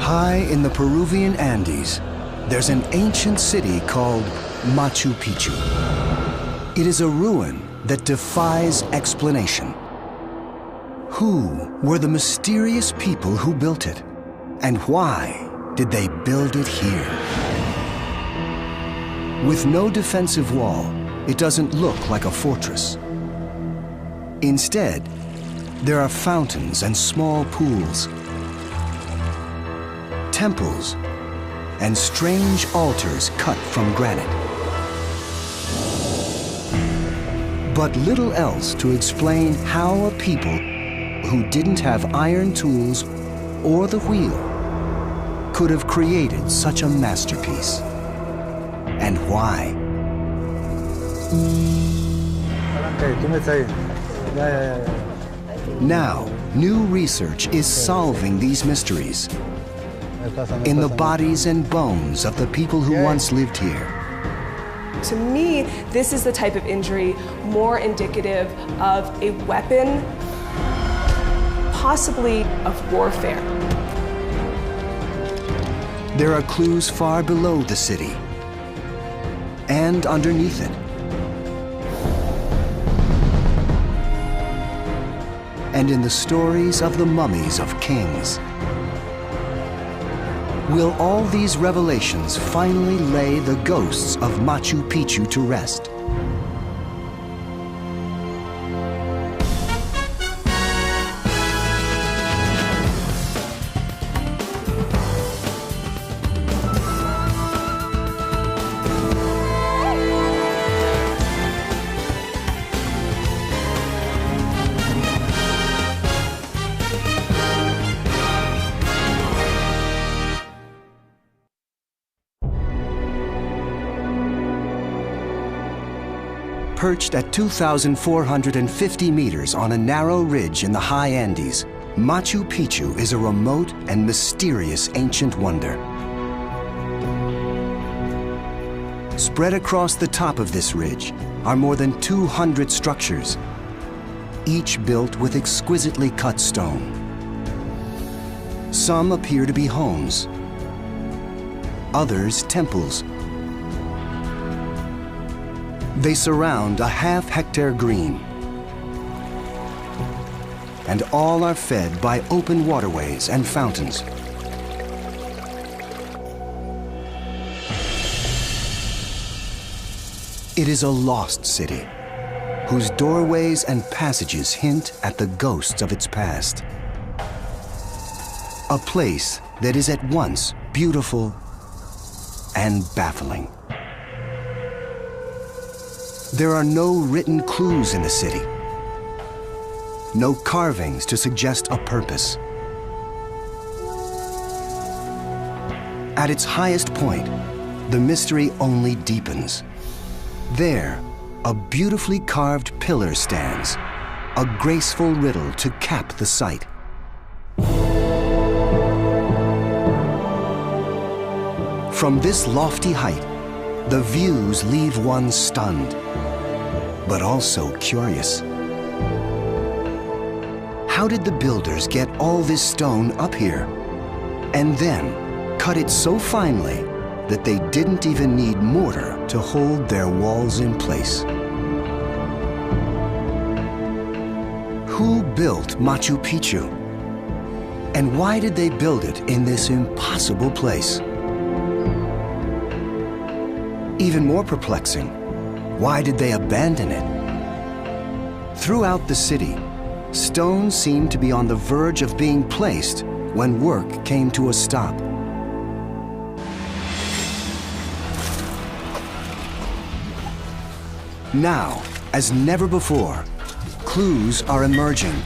High in the Peruvian Andes, there's an ancient city called Machu Picchu. It is a ruin that defies explanation. Who were the mysterious people who built it? And why did they build it here? With no defensive wall, it doesn't look like a fortress. Instead, there are fountains and small pools, temples, and strange altars cut from granite. But little else to explain how a people who didn't have iron tools or the wheel could have created such a masterpiece. And why? Now, new research is solving these mysteries in the bodies and bones of the people who once lived here. To me, this is the type of injury more indicative of a weapon, possibly of warfare. There are clues far below the city and underneath it. And in the stories of the mummies of kings. Will all these revelations finally lay the ghosts of Machu Picchu to rest? Perched at 2,450 meters on a narrow ridge in the high Andes, Machu Picchu is a remote and mysterious ancient wonder. Spread across the top of this ridge are more than 200 structures, each built with exquisitely cut stone. Some appear to be homes, others temples. They surround a half-hectare green, and all are fed by open waterways and fountains. It is a lost city, whose doorways and passages hint at the ghosts of its past. A place that is at once beautiful and baffling. There are no written clues in the city, no carvings to suggest a purpose. At its highest point, the mystery only deepens. There, a beautifully carved pillar stands, a graceful riddle to cap the sight. From this lofty height, the views leave one stunned, but also curious. How did the builders get all this stone up here, and then cut it so finely that they didn't even need mortar to hold their walls in place? Who built Machu Picchu? And why did they build it in this impossible place? Even more perplexing, why did they abandon it? Throughout the city, stone seemed to be on the verge of being placed when work came to a stop. Now, as never before, clues are emerging.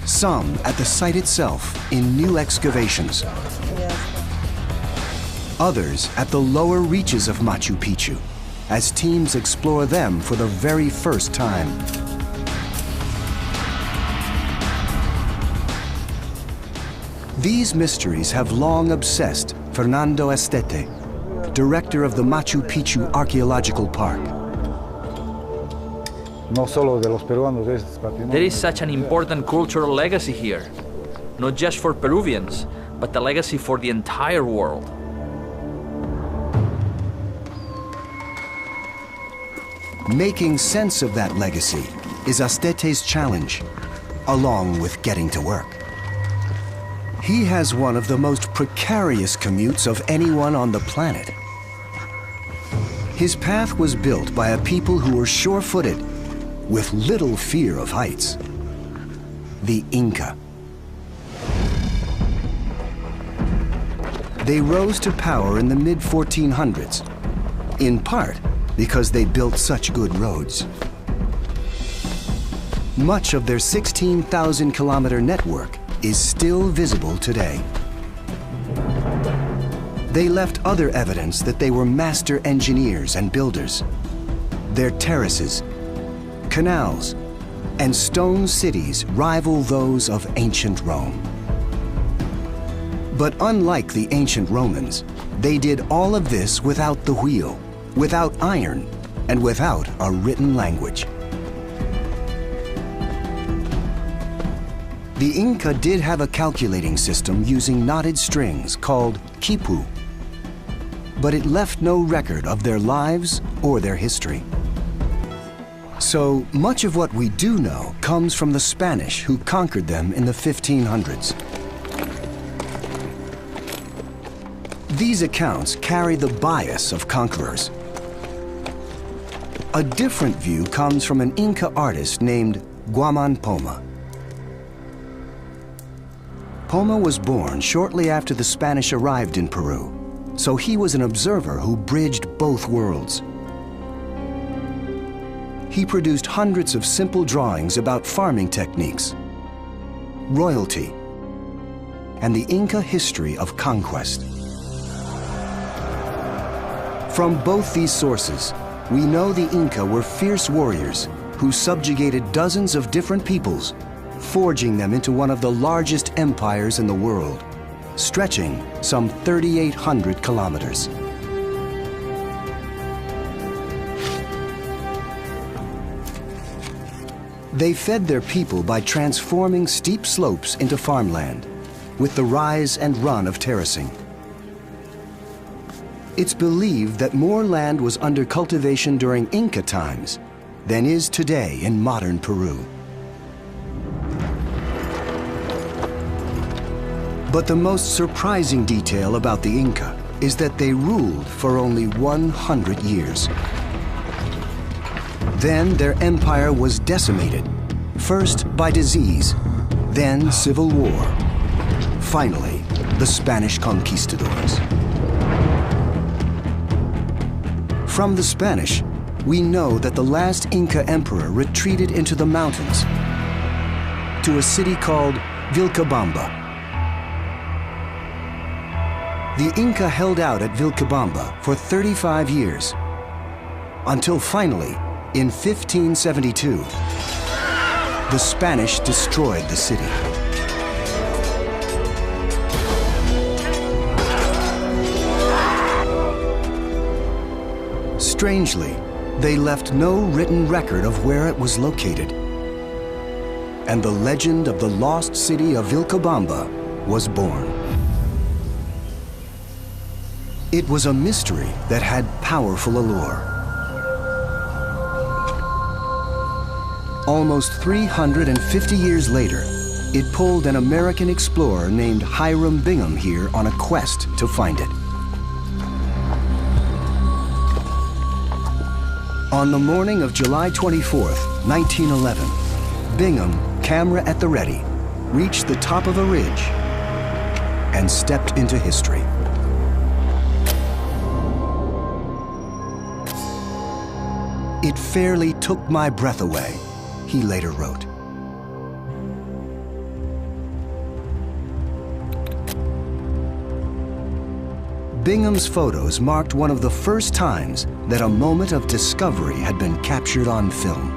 Some at the site itself in new excavations. Others at the lower reaches of Machu Picchu, as teams explore them for the very first time. These mysteries have long obsessed Fernando Estete, director of the Machu Picchu Archaeological Park. There is such an important cultural legacy here, not just for Peruvians, but the legacy for the entire world. Making sense of that legacy is Astete's challenge, along with getting to work. He has one of the most precarious commutes of anyone on the planet. His path was built by a people who were sure-footed, with little fear of heights. The Inca. They rose to power in the mid-1400s, in part because they built such good roads. Much of their 16,000-kilometer network is still visible today. They left other evidence that they were master engineers and builders. Their terraces, canals, and stone cities rival those of ancient Rome. But unlike the ancient Romans, they did all of this without the wheel, without iron, and without a written language. The Inca did have a calculating system using knotted strings called quipu, but it left no record of their lives or their history. So much of what we do know comes from the Spanish who conquered them in the 1500s. These accounts carry the bias of conquerors. A different view comes from an Inca artist named Guaman Poma. Poma was born shortly after the Spanish arrived in Peru, so he was an observer who bridged both worlds. He produced hundreds of simple drawings about farming techniques, royalty, and the Inca history of conquest. From both these sources, we know the Inca were fierce warriors who subjugated dozens of different peoples, forging them into one of the largest empires in the world, stretching some 3,800 kilometers. They fed their people by transforming steep slopes into farmland, with the rise and run of terracing. It's believed that more land was under cultivation during Inca times than is today in modern Peru. But the most surprising detail about the Inca is that they ruled for only 100 years. Then their empire was decimated, first by disease, then civil war, finally the Spanish conquistadors. From the Spanish, we know that the last Inca emperor retreated into the mountains to a city called Vilcabamba. The Inca held out at Vilcabamba for 35 years, until finally, in 1572, the Spanish destroyed the city. Strangely, they left no written record of where it was located. And the legend of the lost city of Vilcabamba was born. It was a mystery that had powerful allure. Almost 350 years later, it pulled an American explorer named Hiram Bingham here on a quest to find it. On the morning of July 24th, 1911, Bingham, camera at the ready, reached the top of a ridge and stepped into history. It fairly took my breath away, he later wrote. Bingham's photos marked one of the first times that a moment of discovery had been captured on film.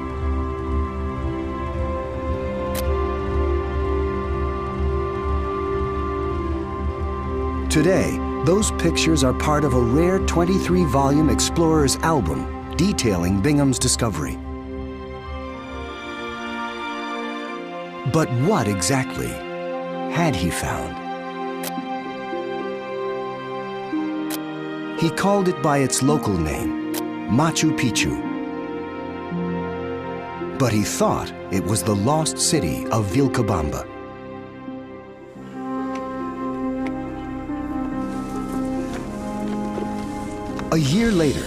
Today, those pictures are part of a rare 23-volume Explorer's album detailing Bingham's discovery. But what exactly had he found? He called it by its local name, Machu Picchu. But he thought it was the lost city of Vilcabamba. A year later,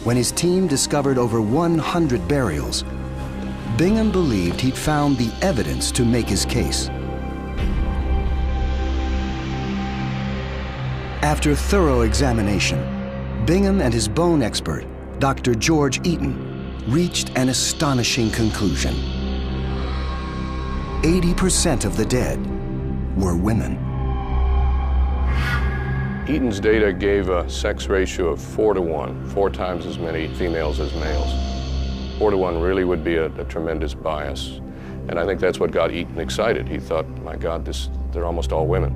when his team discovered over 100 burials, Bingham believed he'd found the evidence to make his case. After thorough examination, Bingham and his bone expert, Dr. George Eaton, reached an astonishing conclusion. 80% of the dead were women. Eaton's data gave a sex ratio of 4 to 1, 4 times as many females as males. 4 to 1 really would be a tremendous bias. And I think that's what got Eaton excited. He thought, my God, they're almost all women.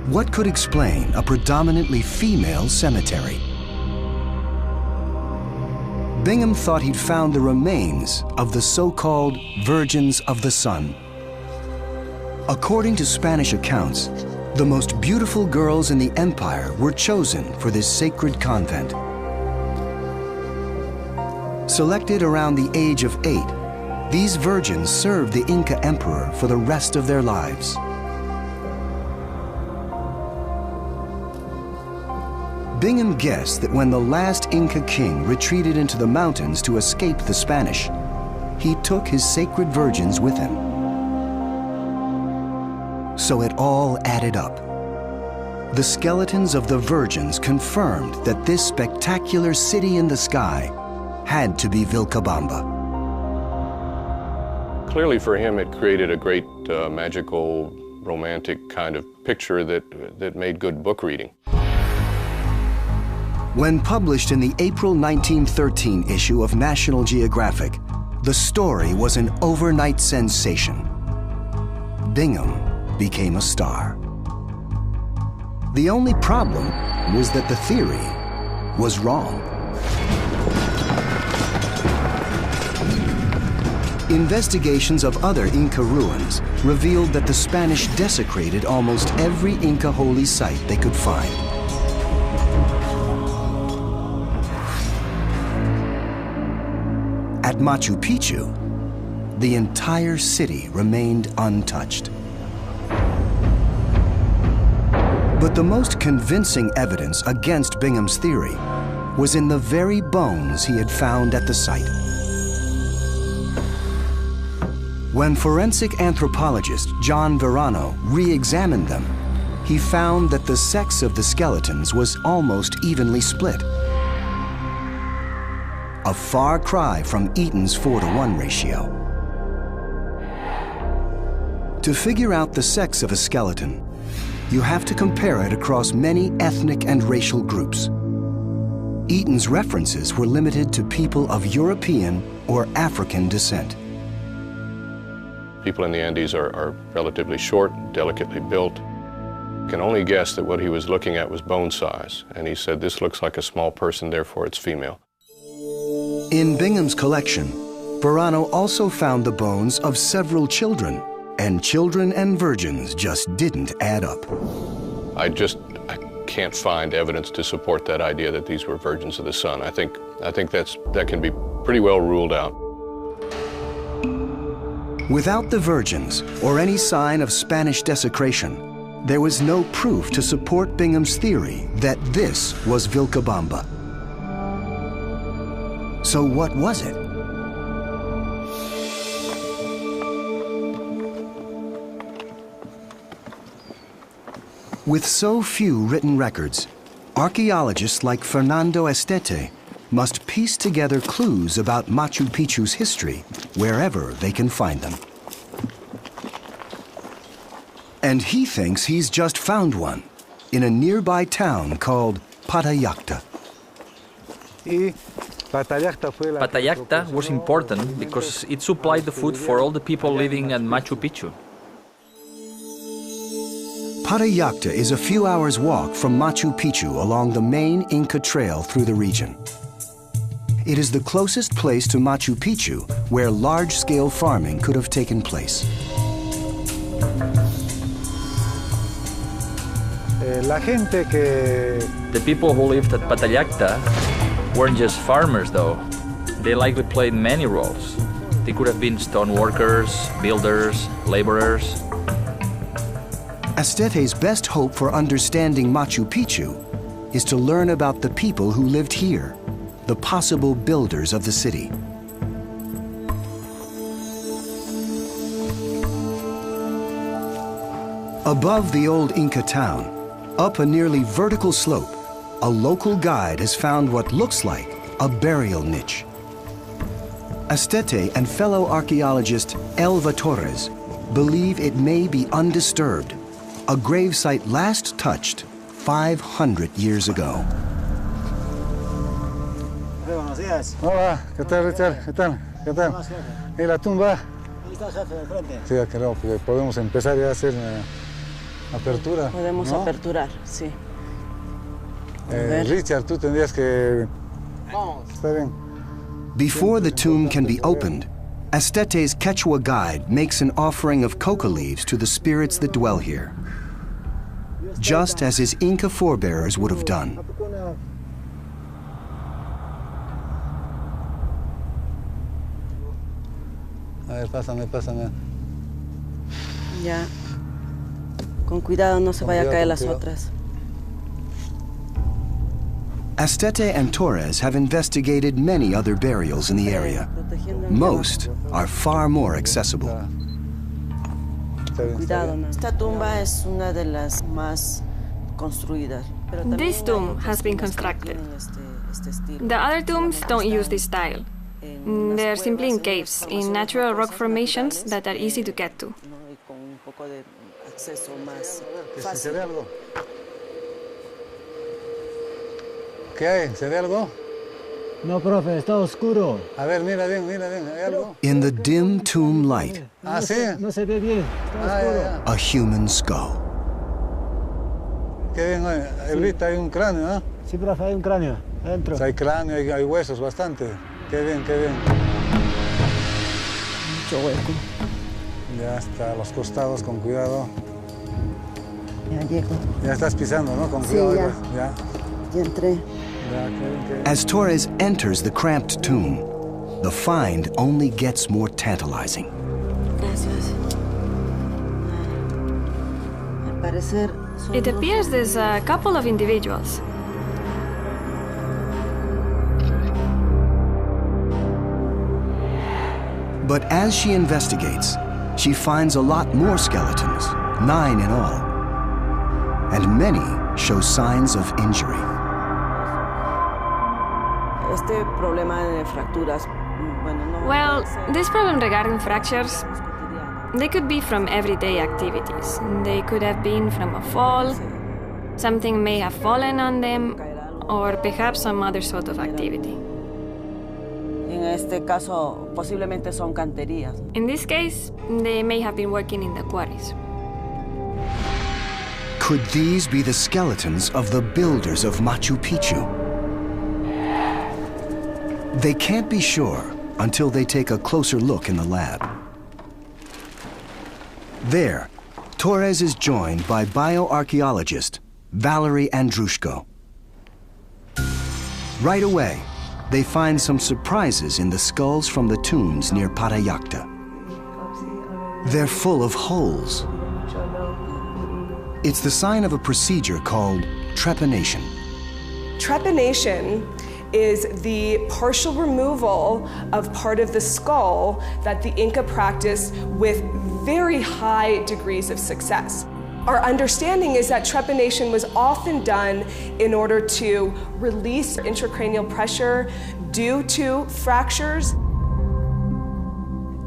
What could explain a predominantly female cemetery? Bingham thought he'd found the remains of the so-called Virgins of the Sun. According to Spanish accounts, the most beautiful girls in the empire were chosen for this sacred convent. Selected around the age of 8, these virgins served the Inca emperor for the rest of their lives. Bingham guessed that when the last Inca king retreated into the mountains to escape the Spanish, he took his sacred virgins with him. So it all added up. The skeletons of the virgins confirmed that this spectacular city in the sky had to be Vilcabamba. Clearly for him, it created a great magical, romantic kind of picture that made good book reading. When published in the April 1913 issue of National Geographic, the story was an overnight sensation. Bingham became a star. The only problem was that the theory was wrong. Investigations of other Inca ruins revealed that the Spanish desecrated almost every Inca holy site they could find. At Machu Picchu, the entire city remained untouched. But the most convincing evidence against Bingham's theory was in the very bones he had found at the site. When forensic anthropologist John Verano re-examined them, he found that the sex of the skeletons was almost evenly split. A far cry from Eaton's 4 to 1 ratio. To figure out the sex of a skeleton, you have to compare it across many ethnic and racial groups. Eaton's references were limited to people of European or African descent. People in the Andes are relatively short, delicately built. Can only guess that what he was looking at was bone size, and he said, this looks like a small person, therefore it's female. In Bingham's collection, Verano also found the bones of several children, and children and virgins just didn't add up. I can't find evidence to support that idea that these were virgins of the sun. I think that can be pretty well ruled out. Without the virgins or any sign of Spanish desecration, there was no proof to support Bingham's theory that this was Vilcabamba. So what was it? With so few written records, archaeologists like Fernando Estete must piece together clues about Machu Picchu's history wherever they can find them. And he thinks he's just found one in a nearby town called Patayacta. Patayacta was important because it supplied the food for all the people living at Machu Picchu. Patayacta is a few hours' walk from Machu Picchu along the main Inca trail through the region. It is the closest place to Machu Picchu where large-scale farming could have taken place. The people who lived at Patallacta weren't just farmers, though. They likely played many roles. They could have been stone workers, builders, laborers. Astete's best hope for understanding Machu Picchu is to learn about the people who lived here, the possible builders of the city. Above the old Inca town, up a nearly vertical slope, a local guide has found what looks like a burial niche. Astete and fellow archaeologist Elva Torres believe it may be undisturbed, a gravesite last touched 500 years ago. Buenos días. Hola, ¿qué tal, Richard? ¿Qué tal? ¿Qué tal? ¿Y la tumba? Ahí está el jefe del frente. Sí, creo que podemos empezar ya a hacer apertura. Podemos ¿no? aperturar, sí. Richard, tú tendrías que... Vamos. Está bien. Before the tomb can be opened, Astete's Quechua guide makes an offering of coca leaves to the spirits that dwell here, just as his Inca forebears would have done. A ver, pásame. Ya. Con cuidado, no se vaya a caer las otras. Astete and Torres have investigated many other burials in the area. Most are far more accessible. Cuidado, ¿no? Esta tumba es una de las más construidas. This tomb has been constructed. The other tombs don't use this style. They're simply in caves, in natural rock formations that are easy to get to. ¿Qué hay? ¿Se ve algo? No, profe, está oscuro. A ver, mira bien, ¿hay algo? In the dim tomb light, Ah, sí. No se ve bien, está oscuro. a human skull. Qué bien, oye. Ahorita hay un cráneo, ¿no? Sí, profe, hay un cráneo adentro. Pues hay cráneo, hay huesos bastante. Qué bien. Mucho hueco. Ya está, a los costados, con cuidado. Ya llego. Ya estás pisando, ¿no? Con Sí, cuidado. ya. Ya. Ya entré. Ya, qué bien. As Torres enters the cramped tomb, the find only gets more tantalizing. Gracias. Al parecer son It dos appears there's a couple of individuals. But as she investigates, she finds a lot more skeletons, 9 in all. And many show signs of injury. Este problema de fracturas, bueno, no. Well, this problem regarding fractures, they could be from everyday activities. They could have been from a fall, something may have fallen on them, or perhaps some other sort of activity. En este caso, posiblemente son canterías. In this case, they may have been working in the quarries. Could these be the skeletons of the builders of Machu Picchu? They can't be sure until they take a closer look in the lab. There, Torres is joined by bioarchaeologist Valerie Andrushko. Right away, they find some surprises in the skulls from the tombs near Patallacta. They're full of holes. It's the sign of a procedure called trepanation. Trepanation is the partial removal of part of the skull that the Inca practiced with very high degrees of success. Our understanding is that trepanation was often done in order to release intracranial pressure due to fractures.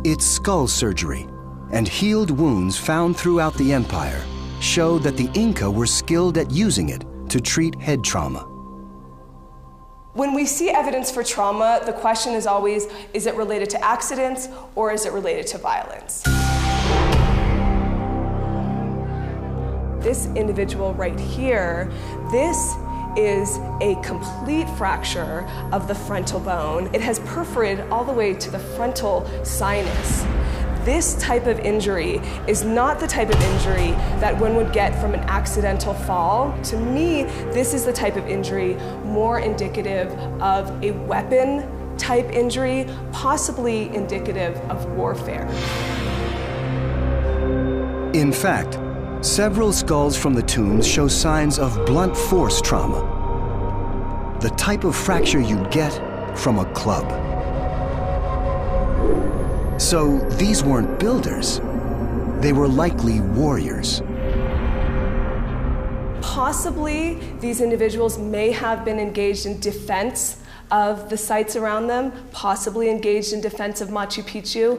It's skull surgery, and healed wounds found throughout the empire show that the Inca were skilled at using it to treat head trauma. When we see evidence for trauma, the question is always, is it related to accidents or is it related to violence? This individual right here, this is a complete fracture of the frontal bone. It has perforated all the way to the frontal sinus. this type of injury is not the type of injury that one would get from an accidental fall. To me, this is the type of injury more indicative of a weapon type injury, possibly indicative of warfare. In fact, several skulls from the tombs show signs of blunt force trauma, the type of fracture you'd get from a club. So these weren't builders, they were likely warriors. Possibly, these individuals may have been engaged in defense of the sites around them, possibly engaged in defense of Machu Picchu.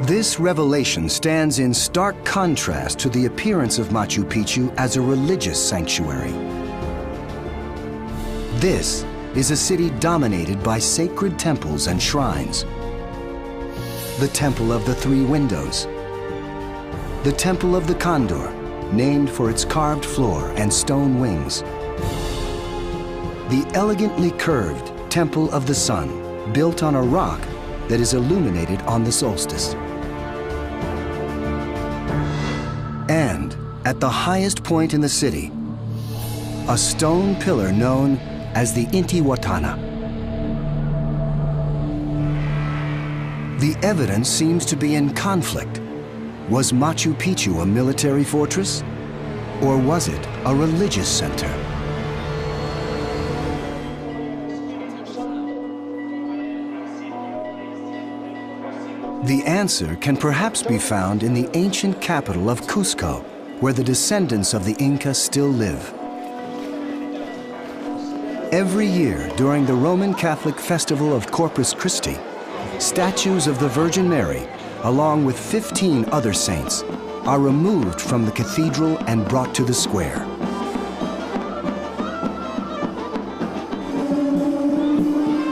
This revelation stands in stark contrast to the appearance of Machu Picchu as a religious sanctuary. This is a city dominated by sacred temples and shrines. The Temple of the Three Windows, the Temple of the Condor, named for its carved floor and stone wings, the elegantly curved Temple of the Sun, built on a rock that is illuminated on the solstice. And at the highest point in the city, a stone pillar known as the Intihuatana. The evidence seems to be in conflict. Was Machu Picchu a military fortress, or was it a religious center? The answer can perhaps be found in the ancient capital of Cusco, where the descendants of the Inca still live. Every year during the Roman Catholic festival of Corpus Christi, statues of the Virgin Mary, along with 15 other saints, are removed from the cathedral and brought to the square.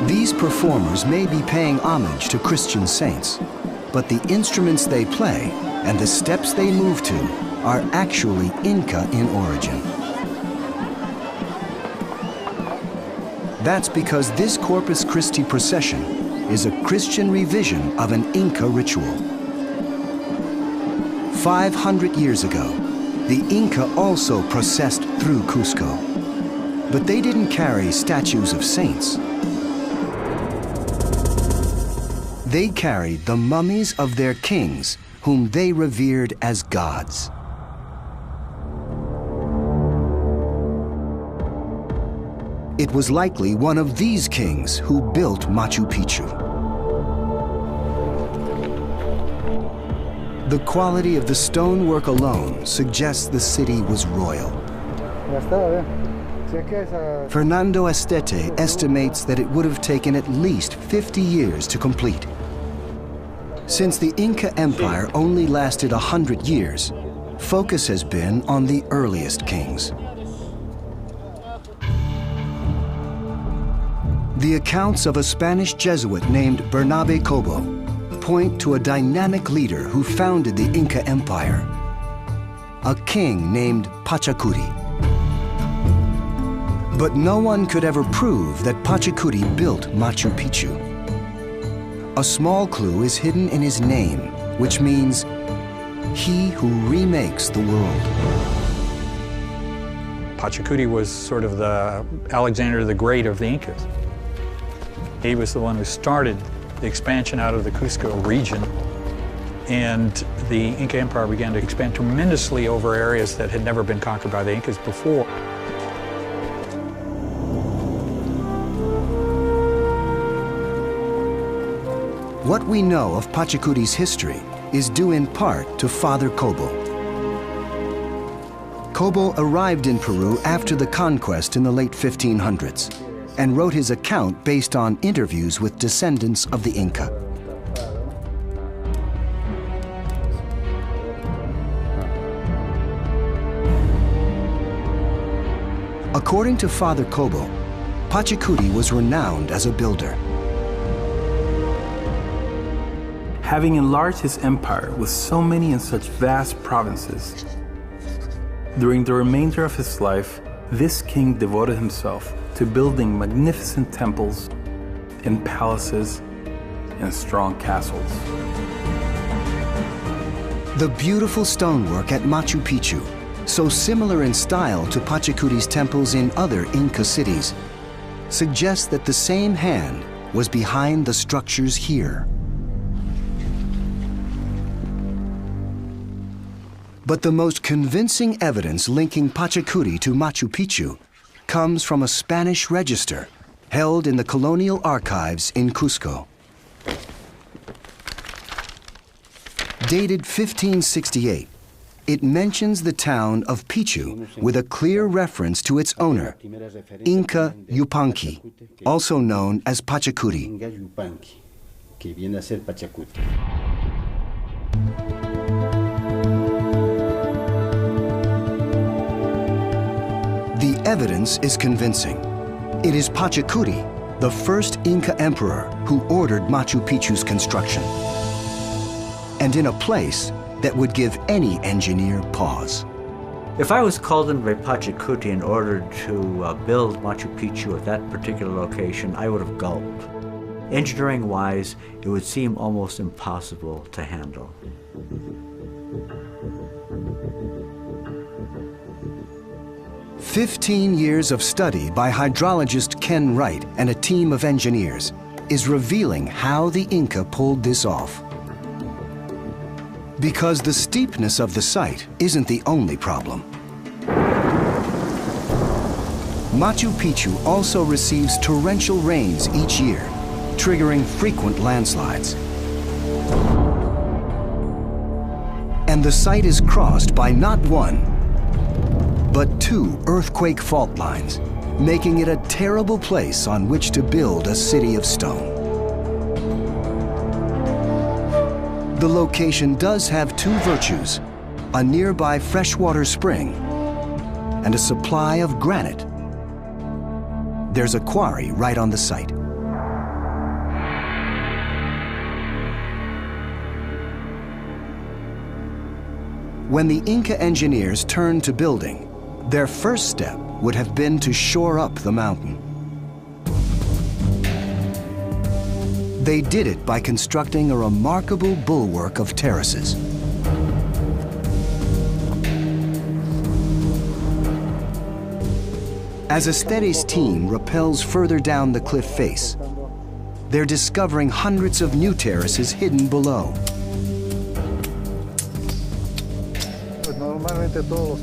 These performers may be paying homage to Christian saints, but the instruments they play and the steps they move to are actually Inca in origin. That's because this Corpus Christi procession is a Christian revision of an Inca ritual. 500 years ago, the Inca also processed through Cusco, but they didn't carry statues of saints. They carried the mummies of their kings, whom they revered as gods. It was likely one of these kings who built Machu Picchu. The quality of the stonework alone suggests the city was royal. Fernando Estete estimates that it would have taken at least 50 years to complete. Since the Inca Empire only lasted 100 years, focus has been on the earliest kings. The accounts of a Spanish Jesuit named Bernabe Cobo point to a dynamic leader who founded the Inca Empire, a king named Pachacuri. But no one could ever prove that Pachacuri built Machu Picchu. A small clue is hidden in his name, which means, he who remakes the world. Pachacuri was sort of the Alexander the Great of the Incas. He was the one who started the expansion out of the Cusco region, and the Inca Empire began to expand tremendously over areas that had never been conquered by the Incas before. What we know of Pachacuri's history is due in part to Father Cobo. Cobo arrived in Peru after the conquest in the late 1500s and wrote his account based on interviews with descendants of the Inca. According to Father Cobo, Pachacuri was renowned as a builder. Having enlarged his empire with so many and such vast provinces, during the remainder of his life, this king devoted himself to building magnificent temples and palaces and strong castles. The beautiful stonework at Machu Picchu, so similar in style to Pachacuti's temples in other Inca cities, suggests that the same hand was behind the structures here. But the most convincing evidence linking Pachacuti to Machu Picchu comes from a Spanish register held in the colonial archives in Cusco. Dated 1568, it mentions the town of Pichu with a clear reference to its owner, Inca Yupanqui, also known as Pachacuti. The evidence is convincing. It is Pachacuti, the first Inca emperor, who ordered Machu Picchu's construction, and in a place that would give any engineer pause. If I was called in by Pachacuti and ordered to build Machu Picchu at that particular location, I would have gulped. Engineering-wise, it would seem almost impossible to handle. "15 years of study by hydrologist Ken Wright and a team of engineers is revealing how the Inca pulled this off. Because the steepness of the site isn't the only problem. Machu Picchu also receives torrential rains each year, triggering frequent landslides. And the site is crossed by not one, but two earthquake fault lines, making it a terrible place on which to build a city of stone. The location does have two virtues, a nearby freshwater spring and a supply of granite. There's a quarry right on the site. When the Inca engineers turned to building, their first step would have been to shore up the mountain. They did it by constructing a remarkable bulwark of terraces. As Estere's team rappels further down the cliff face, they're discovering hundreds of new terraces hidden below.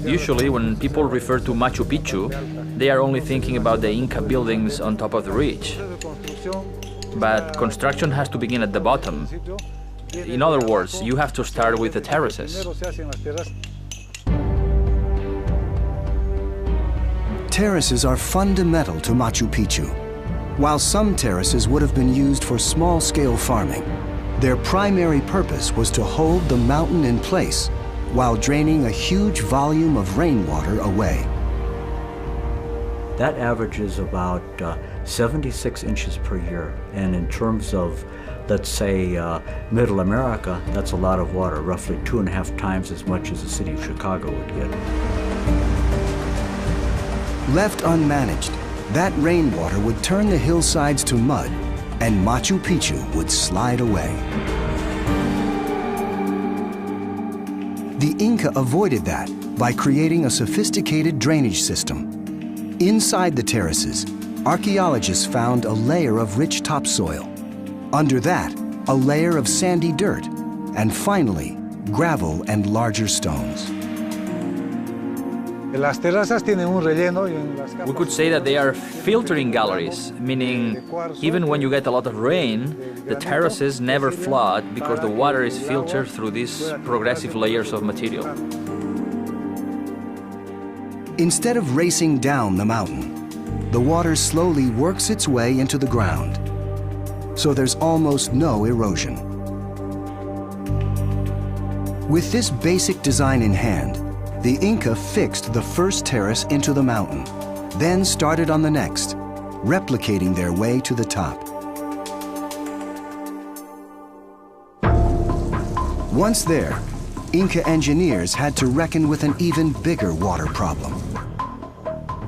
Usually, when people refer to Machu Picchu, they are only thinking about the Inca buildings on top of the ridge. But construction has to begin at the bottom. In other words, you have to start with the terraces. Terraces are fundamental to Machu Picchu. While some terraces would have been used for small-scale farming, their primary purpose was to hold the mountain in place while draining a huge volume of rainwater away. That averages about 76 inches per year. And in terms of, let's say, Middle America, that's a lot of water, roughly 2.5 times as much as the city of Chicago would get. Left unmanaged, that rainwater would turn the hillsides to mud, and Machu Picchu would slide away. The Inca avoided that by creating a sophisticated drainage system. Inside the terraces, archaeologists found a layer of rich topsoil. Under that, a layer of sandy dirt, and finally, gravel and larger stones. We could say that they are filtering galleries, meaning even when you get a lot of rain, the terraces never flood because the water is filtered through these progressive layers of material. Instead of racing down the mountain, the water slowly works its way into the ground, so there's almost no erosion. With this basic design in hand, the Inca fixed the first terrace into the mountain, then started on the next, replicating their way to the top. Once there, Inca engineers had to reckon with an even bigger water problem.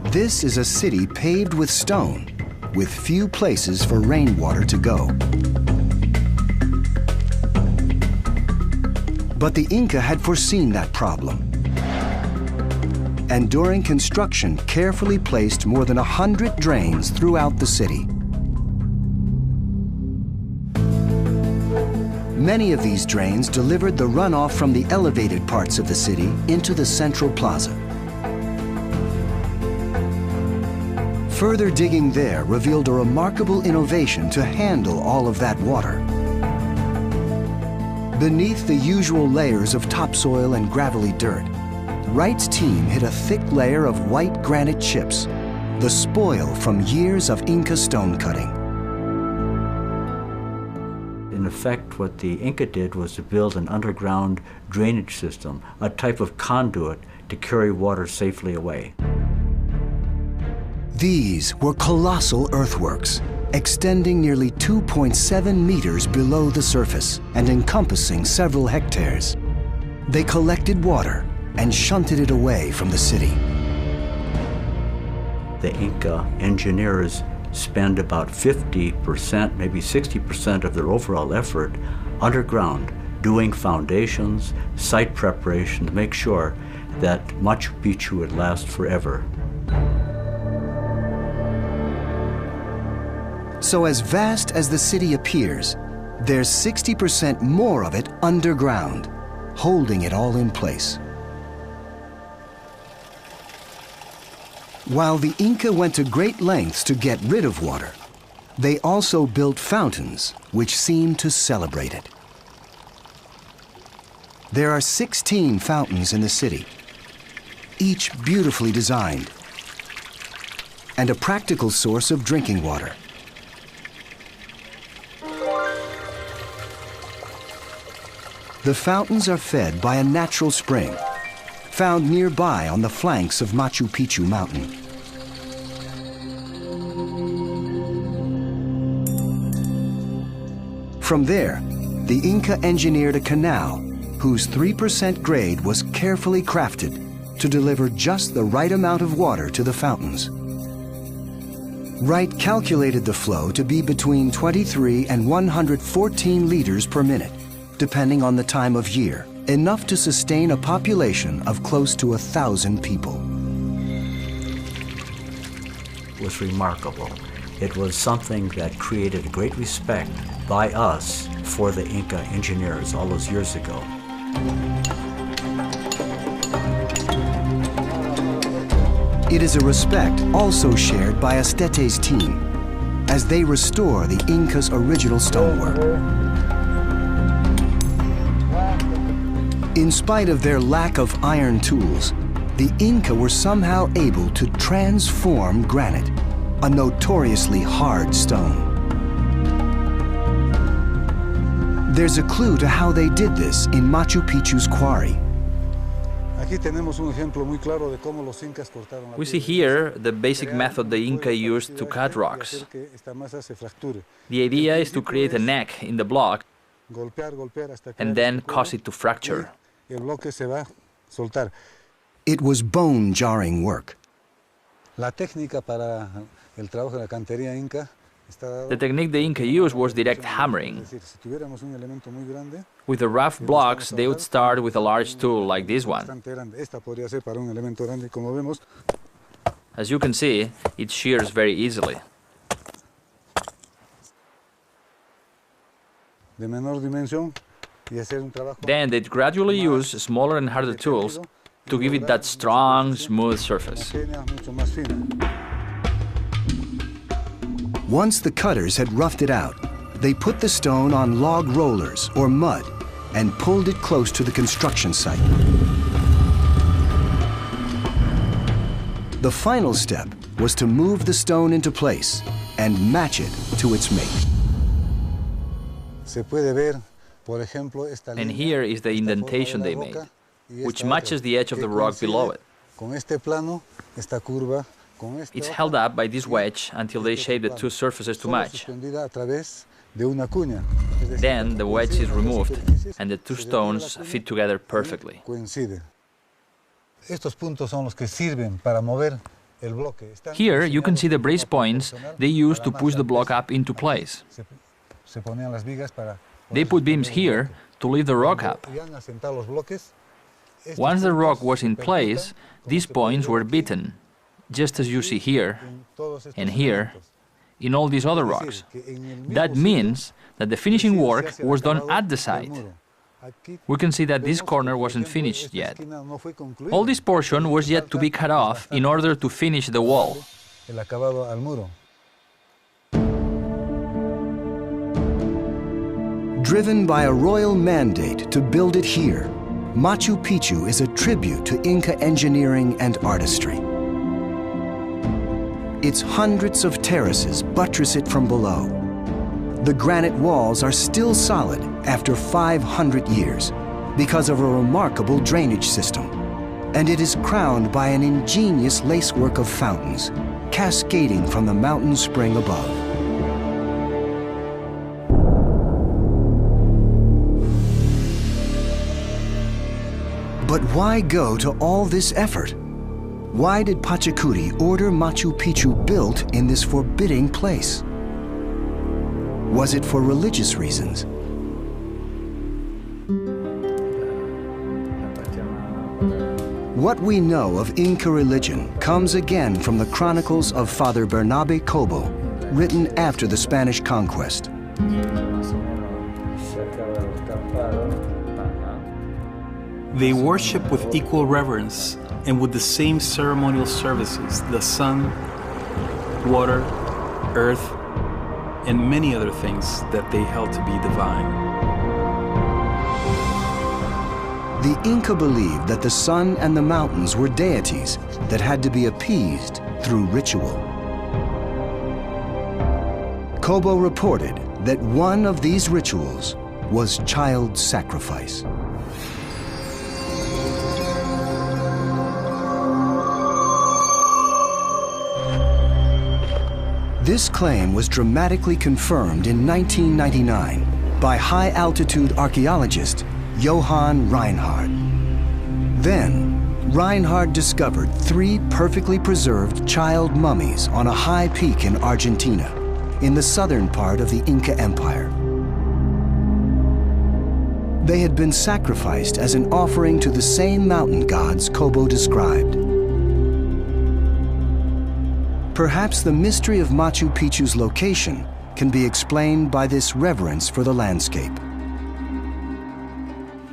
This is a city paved with stone, with few places for rainwater to go. But the Inca had foreseen that problem, and during construction carefully placed more than 100 drains throughout the city. Many of these drains delivered the runoff from the elevated parts of the city into the central plaza. Further digging there revealed a remarkable innovation to handle all of that water. Beneath the usual layers of topsoil and gravelly dirt, Wright's team hit a thick layer of white granite chips, the spoil from years of Inca stone cutting. In effect, what the Inca did was to build an underground drainage system, a type of conduit to carry water safely away. These were colossal earthworks, extending nearly 2.7 meters below the surface and encompassing several hectares. They collected water and shunted it away from the city. The Inca engineers spend about 50%, maybe 60% of their overall effort underground, doing foundations, site preparation to make sure that Machu Picchu would last forever. So as vast as the city appears, there's 60% more of it underground, holding it all in place. While the Inca went to great lengths to get rid of water, they also built fountains which seemed to celebrate it. There are 16 fountains in the city, each beautifully designed, and a practical source of drinking water. The fountains are fed by a natural spring, found nearby on the flanks of Machu Picchu Mountain. From there, the Inca engineered a canal whose 3% grade was carefully crafted to deliver just the right amount of water to the fountains. Wright calculated the flow to be between 23 and 114 liters per minute, depending on the time of year, enough to sustain a population of close to 1,000 people. It was remarkable. It was something that created a great respect by us for the Inca engineers all those years ago. It is a respect also shared by Estete's team as they restore the Inca's original stonework. In spite of their lack of iron tools, the Inca were somehow able to transform granite, a notoriously hard stone. There's a clue to how they did this in Machu Picchu's quarry. We see here the basic method the Inca used to cut rocks. The idea is to create a neck in the block and then cause it to fracture. It was bone-jarring work. The technique the Inca used was direct hammering. With the rough blocks, they would start with a large tool like this one. As you can see, it shears very easily. Then they'd gradually use smaller and harder tools to give it that strong, smooth surface. Once the cutters had roughed it out, they put the stone on log rollers or mud and pulled it close to the construction site. The final step was to move the stone into place and match it to its mate. And here is the indentation they made, which matches the edge of the rock below it. It's held up by this wedge until they shape the two surfaces to match. Then the wedge is removed and the two stones fit together perfectly. Here you can see the brace points they use to push the block up into place. They put beams here to lift the rock up. Once the rock was in place, these points were beaten, just as you see here and here, in all these other rocks. That means that the finishing work was done at the site. We can see that this corner wasn't finished yet. All this portion was yet to be cut off in order to finish the wall. Driven by a royal mandate to build it here, Machu Picchu is a tribute to Inca engineering and artistry. Its hundreds of terraces buttress it from below. The granite walls are still solid after 500 years because of a remarkable drainage system. And it is crowned by an ingenious lacework of fountains cascading from the mountain spring above. But why go to all this effort? Why did Pachacuti order Machu Picchu built in this forbidding place? Was it for religious reasons? What we know of Inca religion comes again from the chronicles of Father Bernabe Cobo, written after the Spanish conquest. They worship with equal reverence and with the same ceremonial services the sun, water, earth, and many other things that they held to be divine. The Inca believed that the sun and the mountains were deities that had to be appeased through ritual. Cobo reported that one of these rituals was child sacrifice. This claim was dramatically confirmed in 1999 by high-altitude archaeologist Johann Reinhard. Then, Reinhard discovered 3 perfectly preserved child mummies on a high peak in Argentina, in the southern part of the Inca Empire. They had been sacrificed as an offering to the same mountain gods Cobo described. Perhaps the mystery of Machu Picchu's location can be explained by this reverence for the landscape.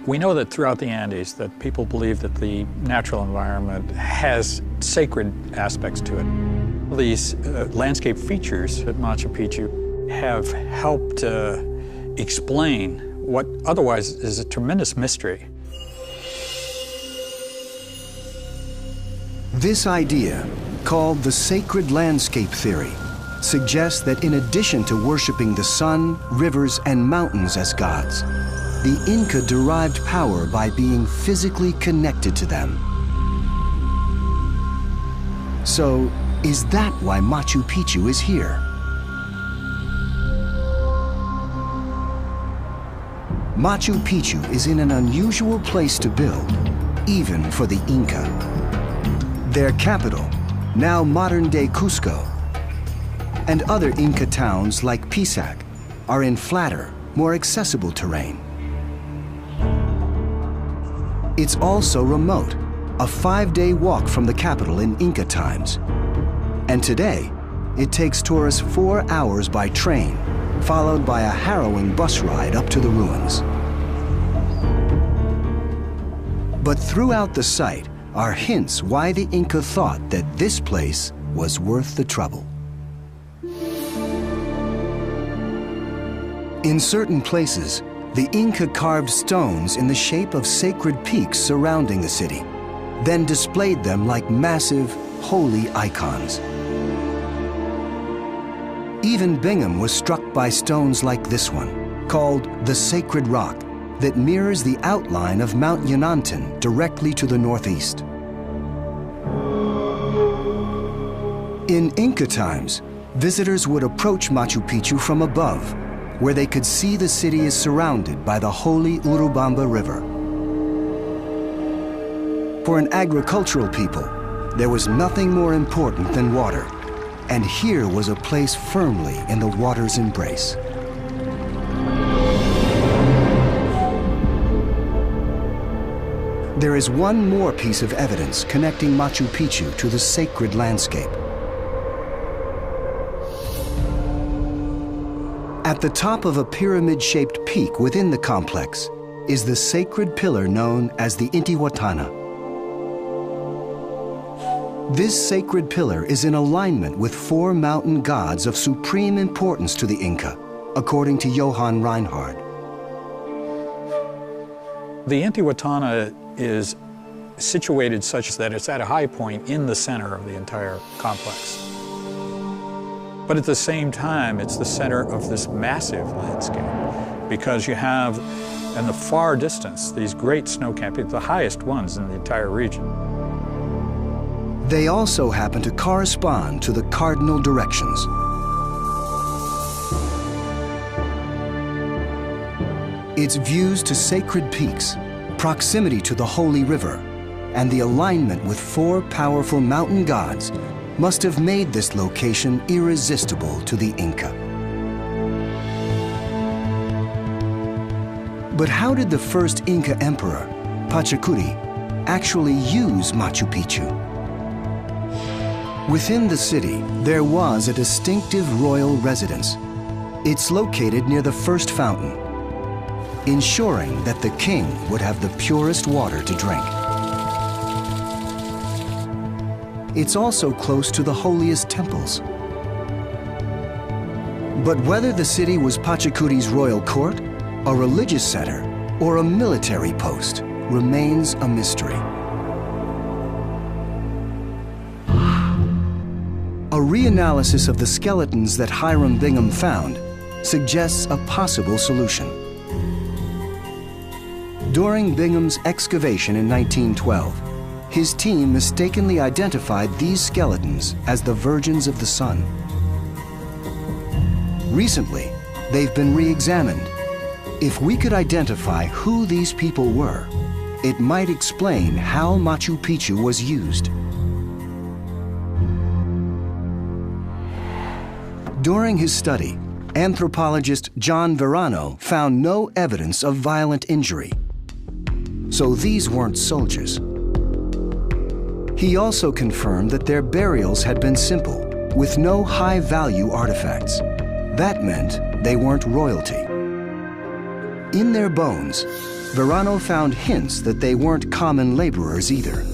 We know that throughout the Andes that people believe that the natural environment has sacred aspects to it. These landscape features at Machu Picchu have helped explain what otherwise is a tremendous mystery. This idea, called the sacred landscape theory, suggests that in addition to worshiping the sun, rivers, and mountains as gods, the Inca derived power by being physically connected to them. So, is that why Machu Picchu is here? Machu Picchu is in an unusual place to build, even for the Inca. Their capital, now modern-day Cusco, and other Inca towns like Pisac are in flatter, more accessible terrain. It's also remote, a 5-day walk from the capital in Inca times. And today, it takes tourists 4 hours by train, followed by a harrowing bus ride up to the ruins. But throughout the site are hints why the Inca thought that this place was worth the trouble. In certain places, the Inca carved stones in the shape of sacred peaks surrounding the city, then displayed them like massive, holy icons. Even Bingham was struck by stones like this one, called the Sacred Rock, that mirrors the outline of Mount Yanantan directly to the northeast. In Inca times, visitors would approach Machu Picchu from above, where they could see the city is surrounded by the holy Urubamba River. For an agricultural people, there was nothing more important than water, and here was a place firmly in the water's embrace. There is one more piece of evidence connecting Machu Picchu to the sacred landscape. At the top of a pyramid-shaped peak within the complex is the sacred pillar known as the Intihuatana. This sacred pillar is in alignment with 4 mountain gods of supreme importance to the Inca, according to Johann Reinhard. The Intihuatana is situated such that it's at a high point in the center of the entire complex. But at the same time, it's the center of this massive landscape, because you have, in the far distance, these great snow cappings, the highest ones in the entire region. They also happen to correspond to the cardinal directions. Its views to sacred peaks, proximity to the holy river, and the alignment with 4 powerful mountain gods must have made this location irresistible to the Inca. But how did the first Inca emperor, Pachacuti, actually use Machu Picchu? Within the city, there was a distinctive royal residence. It's located near the first fountain, ensuring that the king would have the purest water to drink. It's also close to the holiest temples. But whether the city was Pachacuti's royal court, a religious center, or a military post remains a mystery. A reanalysis of the skeletons that Hiram Bingham found suggests a possible solution. During Bingham's excavation in 1912, his team mistakenly identified these skeletons as the Virgins of the Sun. Recently, they've been re-examined. If we could identify who these people were, it might explain how Machu Picchu was used. During his study, anthropologist John Verano found no evidence of violent injury. So these weren't soldiers. He also confirmed that their burials had been simple, with no high-value artifacts. That meant they weren't royalty. In their bones, Verano found hints that they weren't common laborers either.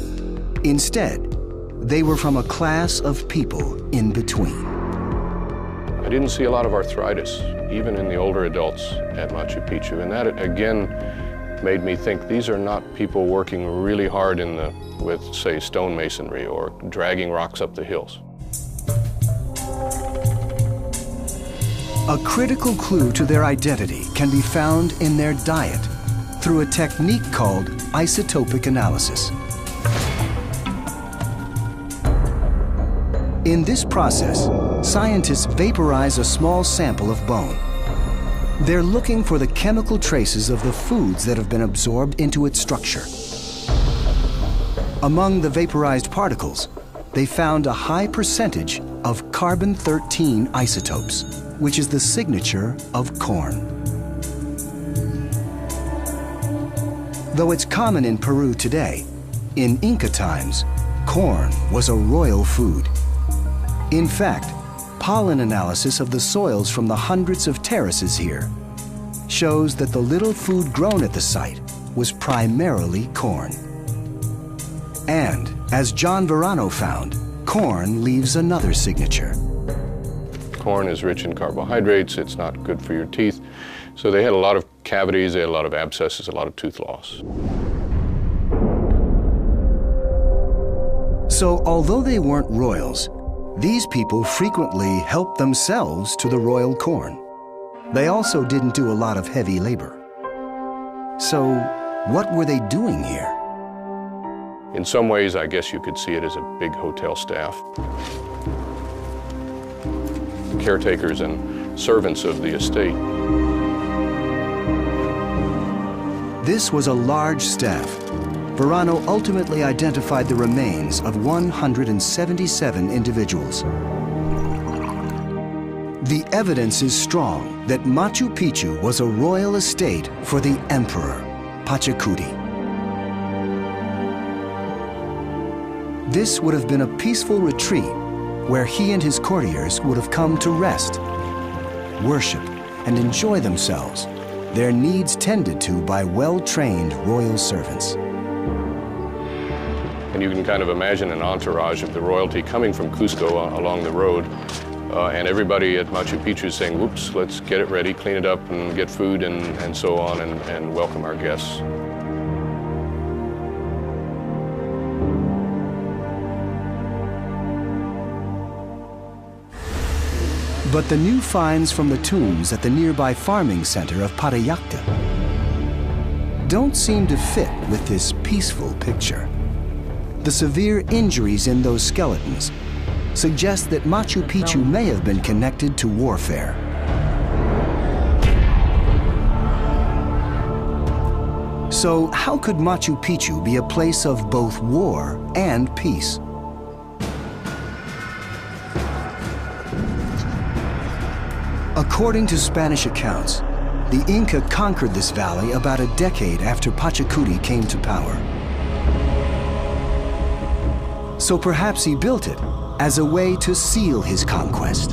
Instead, they were from a class of people in between. I didn't see a lot of arthritis, even in the older adults at Machu Picchu, and that, again, made me think these are not people working really hard with, say, stonemasonry or dragging rocks up the hills. A critical clue to their identity can be found in their diet through a technique called isotopic analysis. In this process, scientists vaporize a small sample of bone. They're looking for the chemical traces of the foods that have been absorbed into its structure. Among the vaporized particles, they found a high percentage of carbon-13 isotopes, which is the signature of corn. Though it's common in Peru today, in Inca times, corn was a royal food. In fact, pollen analysis of the soils from the hundreds of terraces here shows that the little food grown at the site was primarily corn. And, as John Verano found, corn leaves another signature. Corn is rich in carbohydrates, it's not good for your teeth. So they had a lot of cavities, they had a lot of abscesses, a lot of tooth loss. So, although they weren't royals, these people frequently helped themselves to the royal corn. They also didn't do a lot of heavy labor. So, what were they doing here? In some ways, I guess you could see it as a big hotel staff. Caretakers and servants of the estate. This was a large staff. Verano ultimately identified the remains of 177 individuals. The evidence is strong that Machu Picchu was a royal estate for the emperor, Pachacuti. This would have been a peaceful retreat where he and his courtiers would have come to rest, worship, and enjoy themselves, their needs tended to by well-trained royal servants. And you can kind of imagine an entourage of the royalty coming from Cusco along the road, and everybody at Machu Picchu saying, whoops, let's get it ready, clean it up, and get food, and so on, and welcome our guests. But the new finds from the tombs at the nearby farming center of Parayacta don't seem to fit with this peaceful picture. The severe injuries in those skeletons suggest that Machu Picchu may have been connected to warfare. So how could Machu Picchu be a place of both war and peace? According to Spanish accounts, the Inca conquered this valley about a decade after Pachacuti came to power. So perhaps he built it as a way to seal his conquest.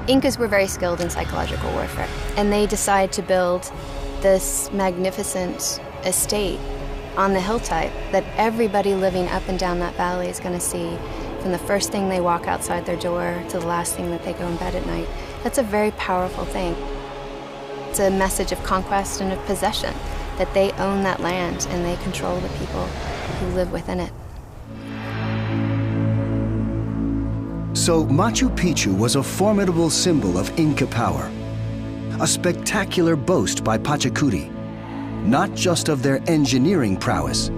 Incas were very skilled in psychological warfare, and they decided to build this magnificent estate on the hilltop that everybody living up and down that valley is going to see from the first thing they walk outside their door to the last thing that they go in bed at night. That's a very powerful thing. It's a message of conquest and of possession, that they own that land and they control the people who live within it. So Machu Picchu was a formidable symbol of Inca power, a spectacular boast by Pachacuti, not just of their engineering prowess,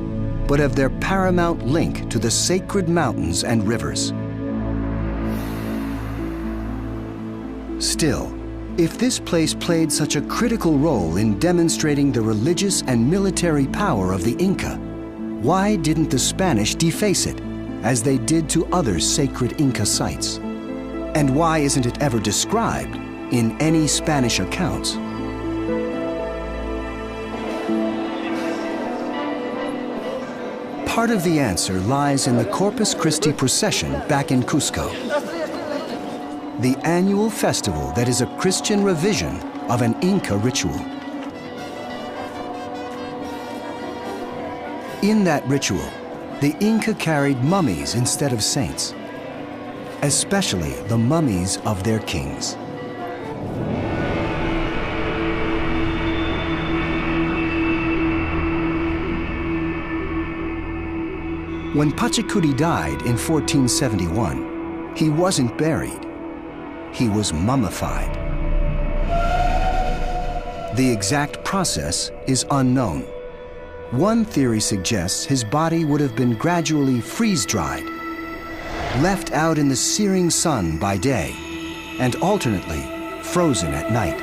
but of their paramount link to the sacred mountains and rivers. Still, if this place played such a critical role in demonstrating the religious and military power of the Inca, why didn't the Spanish deface it, as they did to other sacred Inca sites? And why isn't it ever described in any Spanish accounts? Part of the answer lies in the Corpus Christi procession back in Cusco, the annual festival that is a Christian revision of an Inca ritual. In that ritual, the Inca carried mummies instead of saints, especially the mummies of their kings. When Pachacuti died in 1471, he wasn't buried. He was mummified. The exact process is unknown. One theory suggests his body would have been gradually freeze-dried, left out in the searing sun by day, and alternately frozen at night.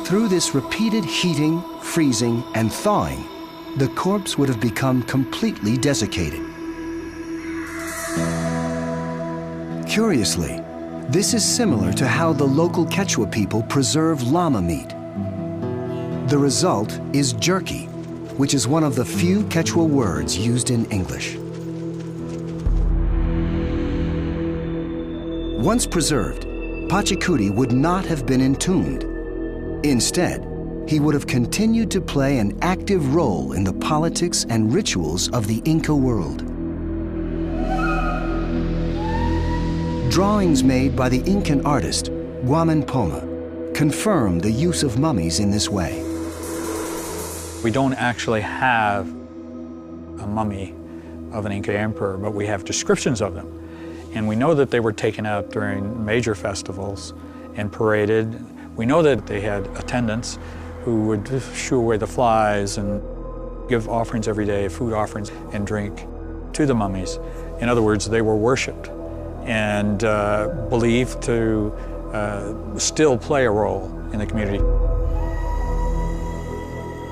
Through this repeated heating, freezing, and thawing, the corpse would have become completely desiccated. Curiously, this is similar to how the local Quechua people preserve llama meat. The result is jerky, which is one of the few Quechua words used in English. Once preserved, Pachacuti would not have been entombed. Instead, he would have continued to play an active role in the politics and rituals of the Inca world. Drawings made by the Incan artist, Guaman Poma, confirm the use of mummies in this way. We don't actually have a mummy of an Inca emperor, but we have descriptions of them. And we know that they were taken out during major festivals and paraded. We know that they had attendants who would shoo away the flies and give offerings every day, food offerings and drink to the mummies. In other words, they were worshipped and believed to still play a role in the community.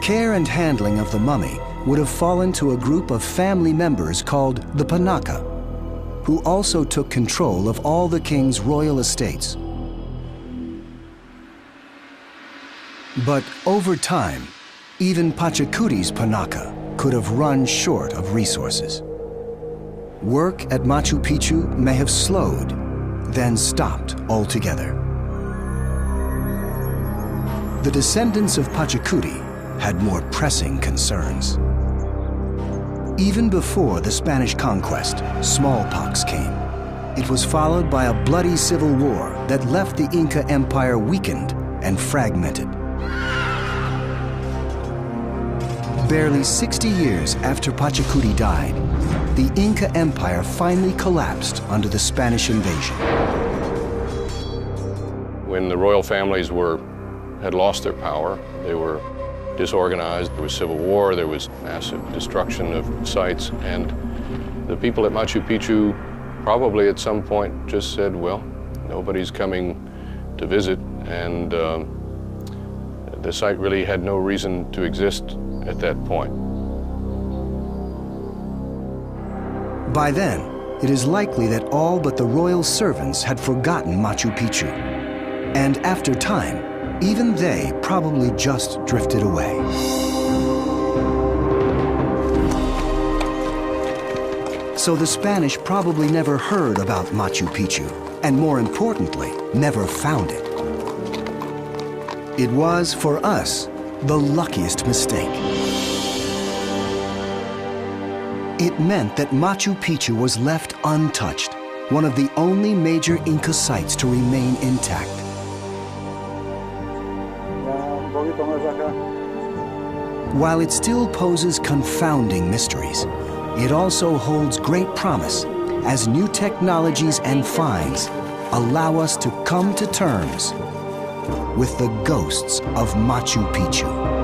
Care and handling of the mummy would have fallen to a group of family members called the Panaka, who also took control of all the king's royal estates. But over time, Even Pachacuti's Panaca could have run short of resources. Work at Machu Picchu may have slowed, then stopped altogether. The descendants of Pachacuti had more pressing concerns. Even before the Spanish conquest, smallpox came. It was followed by a bloody civil war that left the Inca Empire weakened and fragmented. Barely 60 years after Pachacuti died, the Inca Empire finally collapsed under the Spanish invasion. When the royal families had lost their power, they were disorganized, there was civil war, there was massive destruction of sites, and the people at Machu Picchu probably at some point just said, well, nobody's coming to visit, and the site really had no reason to exist at that point. By then, it is likely that all but the royal servants had forgotten Machu Picchu. And after time, even they probably just drifted away. So the Spanish probably never heard about Machu Picchu, and more importantly, never found it. It was, for us, the luckiest mistake. It meant that Machu Picchu was left untouched, one of the only major Inca sites to remain intact. While it still poses confounding mysteries, it also holds great promise as new technologies and finds allow us to come to terms with the ghosts of Machu Picchu.